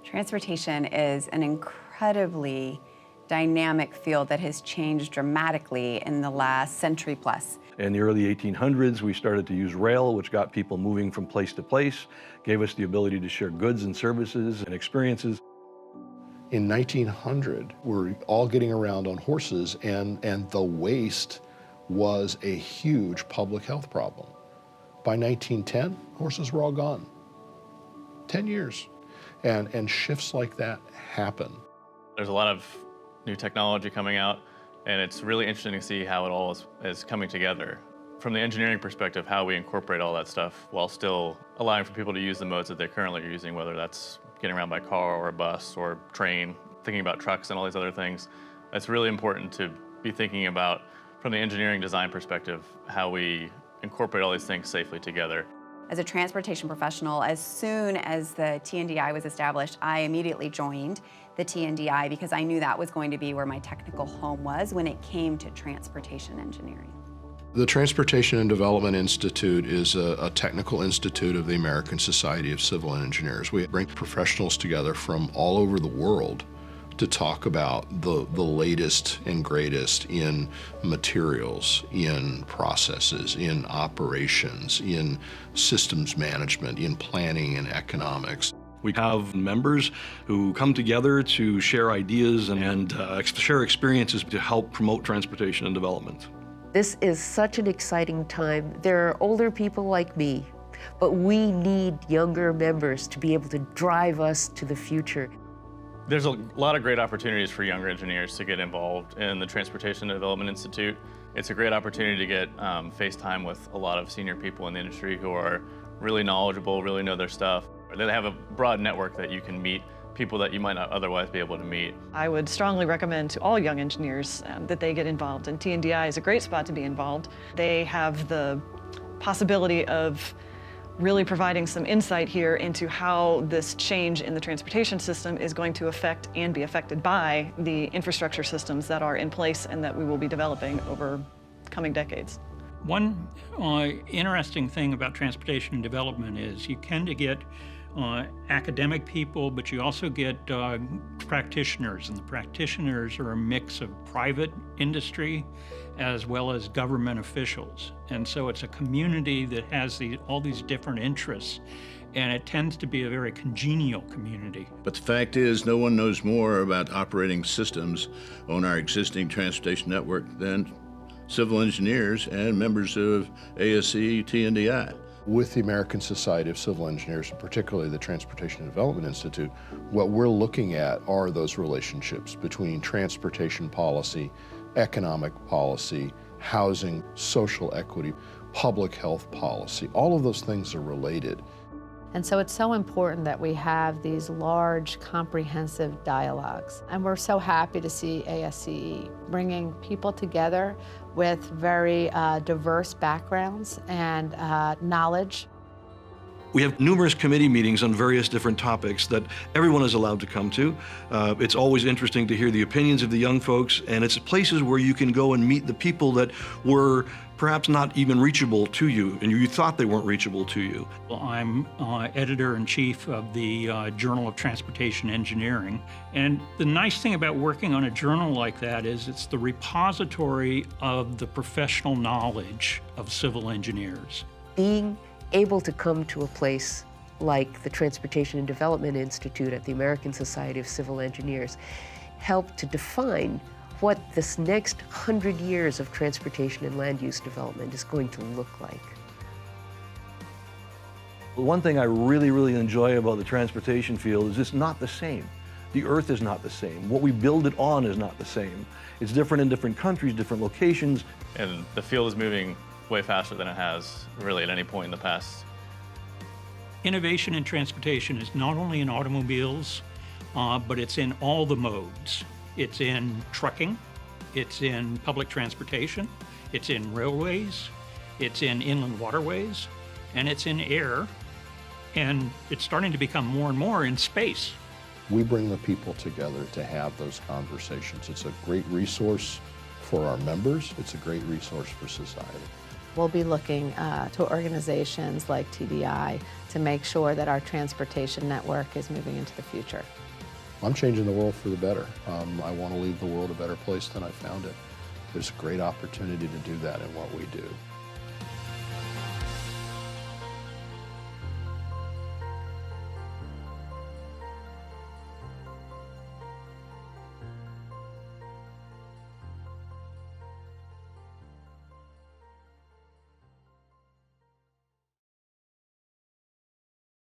Transportation is an incredibly dynamic field that has changed dramatically in the last century plus. In the early 1800s, we started to use rail, which got people moving from place to place, gave us the ability to share goods and services and experiences. In 1900, we're all getting around on horses, and the waste was a huge public health problem. By 1910, horses were all gone. 10 years. And shifts like that happen. There's a lot of new technology coming out, and it's really interesting to see how it all is coming together. From the engineering perspective, how we incorporate all that stuff while still allowing for people to use the modes that they're currently using, whether that's getting around by car or a bus or train, thinking about trucks and all these other things. It's really important to be thinking about, from the engineering design perspective, how we incorporate all these things safely together. As a transportation professional, as soon as the T&DI was established, I immediately joined the T&DI because I knew that was going to be where my technical home was when it came to transportation engineering. The Transportation and Development Institute is a technical institute of the American Society of Civil Engineers. We bring professionals together from all over the world to talk about the latest and greatest in materials, in processes, in operations, in systems management, in planning and economics. We have members who come together to share ideas and share experiences to help promote transportation and development. This is such an exciting time. There are older people like me, but we need younger members to be able to drive us to the future. There's a lot of great opportunities for younger engineers to get involved in the Transportation and Development Institute. It's a great opportunity to get face time with a lot of senior people in the industry who are really knowledgeable, really know their stuff. They have a broad network that you can meet people that you might not otherwise be able to meet. I would strongly recommend to all young engineers that they get involved, and T&DI is a great spot to be involved. They have the possibility of really providing some insight here into how this change in the transportation system is going to affect and be affected by the infrastructure systems that are in place and that we will be developing over coming decades. One interesting thing about transportation and development is you tend to get academic people, but you also get practitioners, and the practitioners are a mix of private industry as well as government officials. And so it's a community that has all these different interests, and it tends to be a very congenial community. But the fact is, no one knows more about operating systems on our existing transportation network than civil engineers and members of ASCE, T&DI. With the American Society of Civil Engineers, and particularly the Transportation and Development Institute, what we're looking at are those relationships between transportation policy, economic policy, housing, social equity, public health policy. All of those things are related. And so it's so important that we have these large, comprehensive dialogues. And we're so happy to see ASCE bringing people together with very diverse backgrounds and knowledge. We have numerous committee meetings on various different topics that everyone is allowed to come to. It's always interesting to hear the opinions of the young folks, and it's places where you can go and meet the people that were perhaps not even reachable to you, and you thought they weren't reachable to you. Well, I'm editor-in-chief of the Journal of Transportation Engineering, and the nice thing about working on a journal like that is it's the repository of the professional knowledge of civil engineers. Being able to come to a place like the Transportation and Development Institute at the American Society of Civil Engineers helped to define what this next 100 years of transportation and land use development is going to look like. One thing I really, really enjoy about the transportation field is it's not the same. The earth is not the same. What we build it on is not the same. It's different in different countries, different locations. And the field is moving way faster than it has really at any point in the past. Innovation in transportation is not only in automobiles, but it's in all the modes. It's in trucking, it's in public transportation, it's in railways, it's in inland waterways, and it's in air, and it's starting to become more and more in space. We bring the people together to have those conversations. It's a great resource for our members. It's a great resource for society. We'll be looking to organizations like T&DI to make sure that our transportation network is moving into the future. I'm changing the world for the better. I want to leave the world a better place than I found it. There's a great opportunity to do that in what we do.